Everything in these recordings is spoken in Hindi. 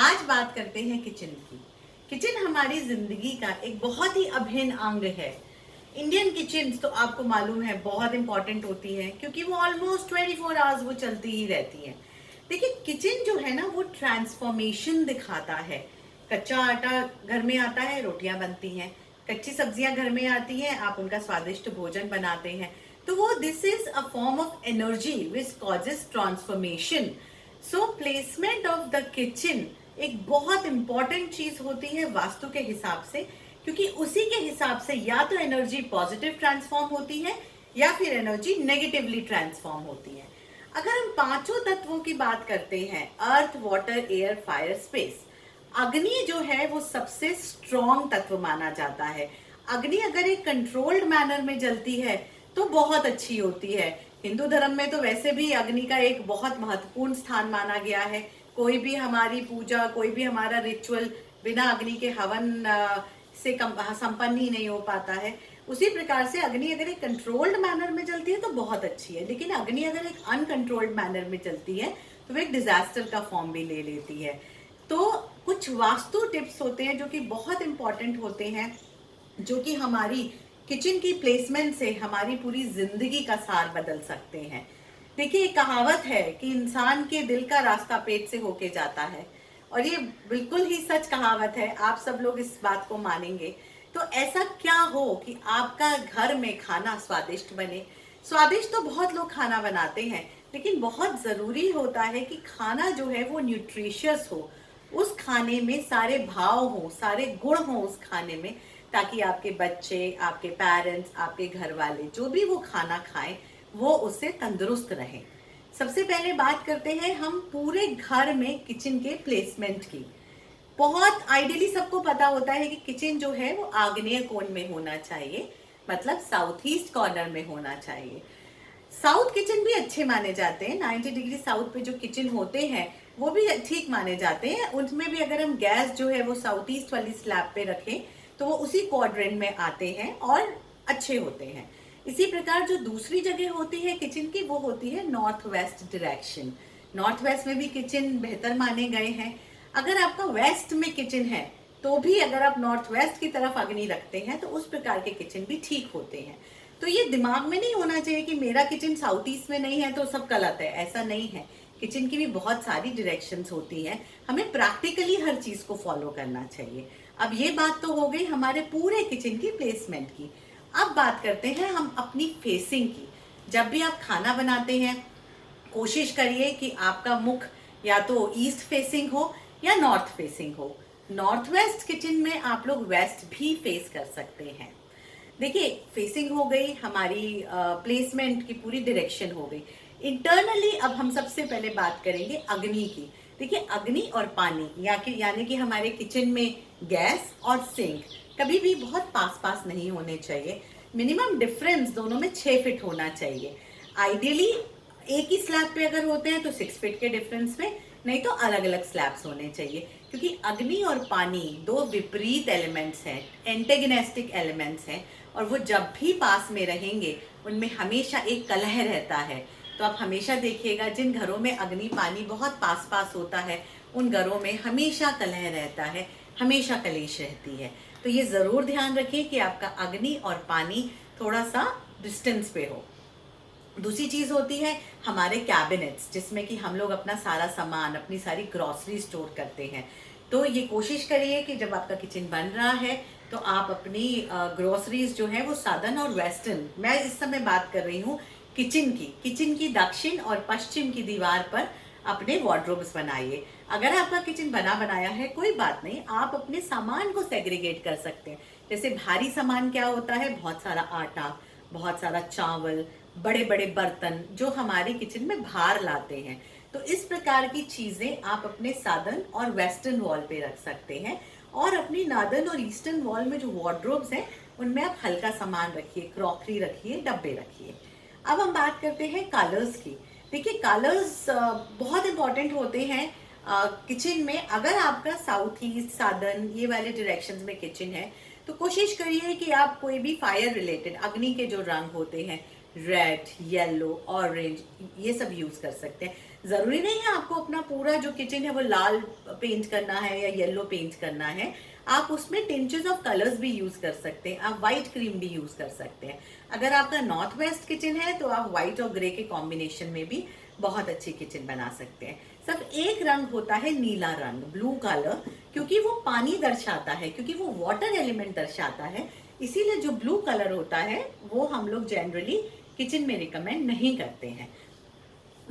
आज बात करते हैं किचन की। किचन हमारी जिंदगी का एक बहुत ही अभिन्न अंग है। इंडियन किचन तो आपको मालूम है बहुत इंपॉर्टेंट होती है क्योंकि वो ऑलमोस्ट 24 आवर्स वो चलती ही रहती है। देखिए किचन जो है ना वो ट्रांसफॉर्मेशन दिखाता है। कच्चा आटा घर में आता है, रोटियां बनती हैं। कच्ची सब्जियां घर में आती हैं, आप उनका स्वादिष्ट भोजन बनाते हैं। तो वो this is a form of energy which causes transformation. So placement of the kitchen एक बहुत इंपॉर्टेंट चीज होती है वास्तु के हिसाब से, क्योंकि उसी के हिसाब से या तो एनर्जी पॉजिटिव ट्रांसफॉर्म होती है या फिर एनर्जी नेगेटिवली ट्रांसफॉर्म होती है। अगर हम पांचों तत्वों की बात करते हैं, अर्थ, वाटर, एयर, फायर, स्पेस, अग्नि जो है वो सबसे स्ट्रॉन्ग तत्व माना जाता है। अग्नि अगर एक कंट्रोल्ड मैनर में जलती है तो बहुत अच्छी होती है। हिंदू धर्म में तो वैसे भी अग्नि का एक बहुत महत्वपूर्ण स्थान माना गया है। कोई भी हमारी पूजा, कोई भी हमारा रिचुअल बिना अग्नि के हवन से संपन्न ही नहीं हो पाता है। उसी प्रकार से अग्नि अगर एक कंट्रोल्ड मैनर में चलती है तो बहुत अच्छी है, लेकिन अग्नि अगर एक अनकंट्रोल्ड मैनर में चलती है तो वो एक डिजास्टर का फॉर्म भी ले लेती है। तो कुछ वास्तु टिप्स होते हैं जो कि बहुत इंपॉर्टेंट होते हैं, जो कि हमारी किचन की प्लेसमेंट से हमारी पूरी जिंदगी का सार बदल सकते हैं। देखिए एक कहावत है कि इंसान के दिल का रास्ता पेट से होके जाता है, और ये बिल्कुल ही सच कहावत है। आप सब लोग इस बात को मानेंगे। तो ऐसा क्या हो कि आपका घर में खाना स्वादिष्ट बने। स्वादिष्ट तो बहुत लोग खाना बनाते हैं, लेकिन बहुत जरूरी होता है कि खाना जो है वो न्यूट्रिशियस हो। उस खाने में सारे भाव हो, सारे गुण हो उस खाने में, ताकि आपके बच्चे, आपके पेरेंट्स, आपके घर वाले जो भी वो खाना खाएं वो उससे तंदुरुस्त रहें। सबसे पहले बात करते हैं हम पूरे घर में किचन के प्लेसमेंट की। बहुत आइडियली सबको पता होता है कि किचन जो है वो आग्नेय कोण में होना चाहिए, मतलब साउथ ईस्ट कॉर्नर में होना चाहिए। साउथ किचन भी अच्छे माने जाते हैं। 90 डिग्री साउथ पे जो किचन होते हैं वो भी ठीक माने जाते हैं। उनमें भी अगर हम गैस जो है वो साउथ ईस्ट वाली स्लैब पे रखें तो वो उसी क्वाड्रेंट में आते हैं और अच्छे होते हैं। इसी प्रकार जो दूसरी जगह होती है किचन की वो होती है north west direction. North west में भी किचन बेहतर माने गए हैं। अगर आपका वेस्ट में किचन है तो भी अगर आप नॉर्थ वेस्ट की तरफ अग्नि रखते हैं तो उस प्रकार के किचन भी ठीक होते हैं। तो ये दिमाग में नहीं होना चाहिए कि मेरा किचन साउथ ईस्ट में नहीं है तो सब गलत है, ऐसा नहीं है। किचन की भी बहुत सारी डायरेक्शंस होती हैं, हमें प्रैक्टिकली हर चीज को फॉलो करना चाहिए। अब ये बात तो हो गई हमारे पूरे किचन की प्लेसमेंट की। अब बात करते हैं हम अपनी फेसिंग की। जब भी आप खाना बनाते हैं कोशिश करिए कि आपका मुख या तो ईस्ट फेसिंग हो या नॉर्थ फेसिंग हो। नॉर्थ वेस्ट किचन में आप लोग वेस्ट भी फेस कर सकते हैं। देखिए फेसिंग हो गई, हमारी प्लेसमेंट की पूरी डायरेक्शन हो गई। इंटरनली अब हम सबसे पहले बात करेंगे अग्नि की। देखिए अग्नि और पानी यानी कि हमारे किचन में गैस और सिंक कभी भी बहुत पास पास नहीं होने चाहिए। मिनिमम डिफरेंस दोनों में 6 फीट होना चाहिए। आइडियली एक ही स्लैब पे अगर होते हैं तो 6 फीट के डिफरेंस में, नहीं तो अलग अलग स्लैब्स होने चाहिए, क्योंकि अग्नि और पानी दो विपरीत एलिमेंट्स हैं, एंटेगोनिस्टिक एलिमेंट्स हैं, और वो जब भी पास में रहेंगे उनमें हमेशा एक कलह रहता है। तो आप हमेशा देखिएगा जिन घरों में अग्नि पानी बहुत पास पास होता है उन घरों में हमेशा कलह रहता है, हमेशा कलेश रहती है। तो ये जरूर ध्यान रखिए कि आपका अग्नि और पानी थोड़ा सा डिस्टेंस पे हो। दूसरी चीज होती है हमारे कैबिनेट्स, जिसमें कि हम लोग अपना सारा सामान, अपनी सारी ग्रॉसरी स्टोर करते हैं। तो ये कोशिश करिए कि जब आपका किचन बन रहा है तो आप अपनी ग्रोसरीज जो है वो सादर्न और वेस्टर्न, मैं इस समय बात कर रही हूँ किचन की दक्षिण और पश्चिम की दीवार पर अपने वार्डरोब्स बनाइए। अगर आपका किचन बना बनाया है कोई बात नहीं, आप अपने सामान को सेग्रीगेट कर सकते हैं। जैसे भारी सामान क्या होता है, बहुत सारा आटा, बहुत सारा चावल, बड़े बड़े बर्तन जो हमारे किचन में भार लाते हैं। तो इस प्रकार की चीजें आप अपने सादर्न और वेस्टर्न वॉल पे रख सकते हैं, और अपनी नॉर्दर्न और ईस्टर्न वॉल में जो वार्डरोब्स हैं उनमें आप हल्का सामान रखिए, क्रॉकरी रखिए, डब्बे रखिए। अब हम बात करते हैं कलर्स की। देखिए कलर्स बहुत इंपॉर्टेंट होते हैं किचन में। अगर आपका साउथ ईस्ट, सादर्न, ये वाले डायरेक्शंस में किचन है तो कोशिश करिए कि आप कोई भी फायर रिलेटेड अग्नि के जो रंग होते हैं, रेड, येलो, ऑरेंज, ये सब यूज कर सकते हैं। जरूरी नहीं है आपको अपना पूरा जो किचन है वो लाल पेंट करना है या येलो पेंट करना है। आप उसमें टिंचेस ऑफ कलर्स भी यूज कर सकते हैं, आप व्हाइट क्रीम भी यूज कर सकते हैं। अगर आपका नॉर्थ वेस्ट किचन है तो आप व्हाइट और ग्रे के कॉम्बिनेशन में भी बहुत अच्छी किचन बना सकते हैं। सब एक रंग होता है नीला रंग, ब्लू कलर, क्योंकि वो पानी दर्शाता है, क्योंकि वो वाटर एलिमेंट दर्शाता है। इसीलिए जो ब्लू कलर होता है वो हम लोग जनरली किचन में रिकमेंड नहीं करते हैं।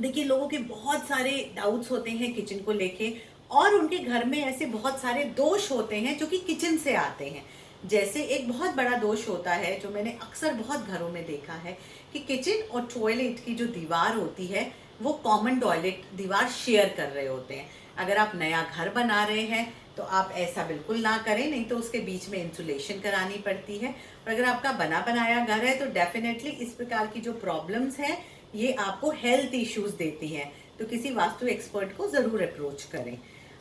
देखिए, लोगों के बहुत सारे डाउट्स होते हैं किचन को लेके, और उनके घर में ऐसे बहुत सारे दोष होते हैं जो कि किचन से आते हैं। जैसे एक बहुत बड़ा दोष होता है जो मैंने अक्सर बहुत घरों में देखा है कि किचन और टॉयलेट की जो दीवार होती है वो कॉमन टॉयलेट दीवार शेयर कर रहे होते हैं। अगर आप नया घर बना रहे हैं तो आप ऐसा बिल्कुल ना करें, नहीं तो उसके बीच में इंसुलेशन करानी पड़ती है। और अगर आपका बना बनाया घर है तो डेफिनेटली इस प्रकार की जो प्रॉब्लम्स हैं ये आपको हेल्थ इश्यूज देती हैं, तो किसी वास्तु एक्सपर्ट को जरूर अप्रोच करें।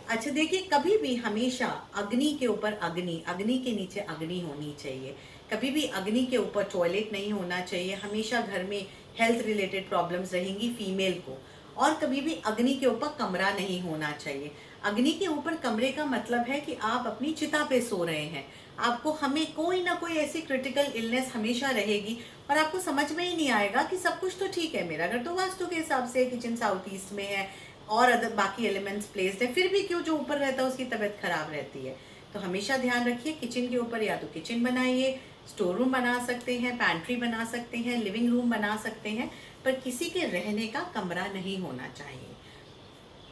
अच्छा देखिए, कभी भी हमेशा अग्नि के ऊपर अग्नि, अग्नि के नीचे अग्नि होनी चाहिए। कभी भी अग्नि के ऊपर टॉयलेट नहीं होना चाहिए। हमेशा घर में हेल्थ रिलेटेड प्रॉब्लम्स रहेंगी फीमेल को। और कभी भी अग्नि के ऊपर कमरा नहीं होना चाहिए। अग्नि के ऊपर कमरे का मतलब है कि आप अपनी चिता पे सो रहे हैं। आपको हमें कोई ना कोई ऐसी क्रिटिकल इलनेस हमेशा रहेगी और आपको समझ में ही नहीं आएगा कि सब कुछ तो ठीक है, मेरा घर तो वास्तु के हिसाब से किचन साउथ ईस्ट में है और अदर बाकी एलिमेंट्स प्लेस्ड है, फिर भी क्यों जो ऊपर रहता है उसकी तबीयत खराब रहती है। तो हमेशा ध्यान रखिए, किचन के ऊपर या तो किचन बनाइए, स्टोर रूम बना सकते हैं, पैंट्री बना सकते हैं, लिविंग रूम बना सकते हैं, पर किसी के रहने का कमरा नहीं होना चाहिए।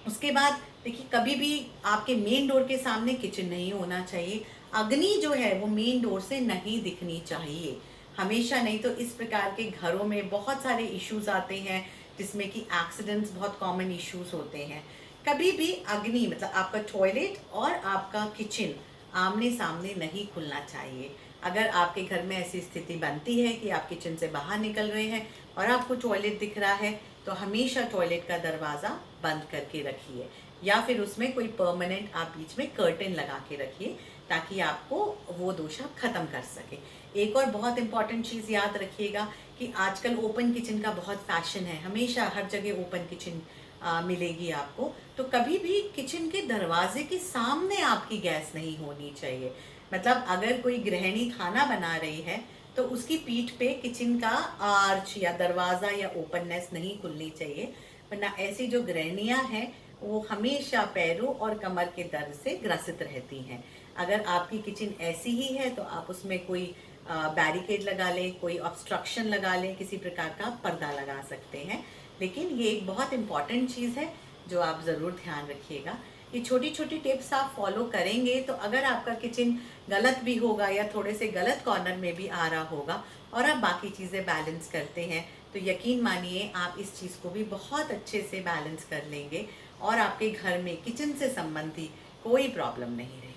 उसके बाद देखिए, कभी भी आपके मेन डोर के सामने किचन नहीं होना चाहिए। अग्नि जो है वो मेन डोर से नहीं दिखनी चाहिए हमेशा, नहीं तो इस प्रकार के घरों में बहुत सारे इश्यूज आते हैं, जिसमें कि एक्सीडेंट्स बहुत कॉमन इश्यूज होते हैं। कभी भी अग्नि मतलब आपका टॉयलेट और आपका किचन आमने सामने नहीं खुलना चाहिए। अगर आपके घर में ऐसी स्थिति बनती है कि आप किचन से बाहर निकल रहे हैं और आपको टॉयलेट दिख रहा है, तो हमेशा टॉयलेट का दरवाज़ा बंद करके रखिए, या फिर उसमें कोई परमानेंट आप बीच में कर्टेन लगा के रखिए, ताकि आपको वो दोष आप खत्म कर सके। एक और बहुत इंपॉर्टेंट चीज़ याद रखिएगा कि आजकल ओपन किचन का बहुत फैशन है, हमेशा हर जगह ओपन किचन मिलेगी आपको। तो कभी भी किचन के दरवाजे के सामने आपकी गैस नहीं होनी चाहिए। मतलब अगर कोई गृहिणी खाना बना रही है तो उसकी पीठ पे किचन का आर्च या दरवाजा या ओपननेस नहीं खुलनी चाहिए, वरना ऐसी जो गृहिणियां हैं वो हमेशा पैरों और कमर के दर्द से ग्रसित रहती हैं। अगर आपकी किचन ऐसी ही है तो आप उसमें कोई बैरिकेड लगा लें, कोई ऑब्स्ट्रक्शन लगा लें, किसी प्रकार का पर्दा लगा सकते हैं। लेकिन ये एक बहुत इंपॉर्टेंट चीज़ है जो आप ज़रूर ध्यान रखिएगा। ये छोटी छोटी टिप्स आप फॉलो करेंगे तो अगर आपका किचन गलत भी होगा या थोड़े से गलत कॉर्नर में भी आ रहा होगा और आप बाकी चीज़ें बैलेंस करते हैं, तो यकीन मानिए आप इस चीज़ को भी बहुत अच्छे से बैलेंस कर लेंगे और आपके घर में किचन से संबंधी कोई प्रॉब्लम नहीं रहेगी।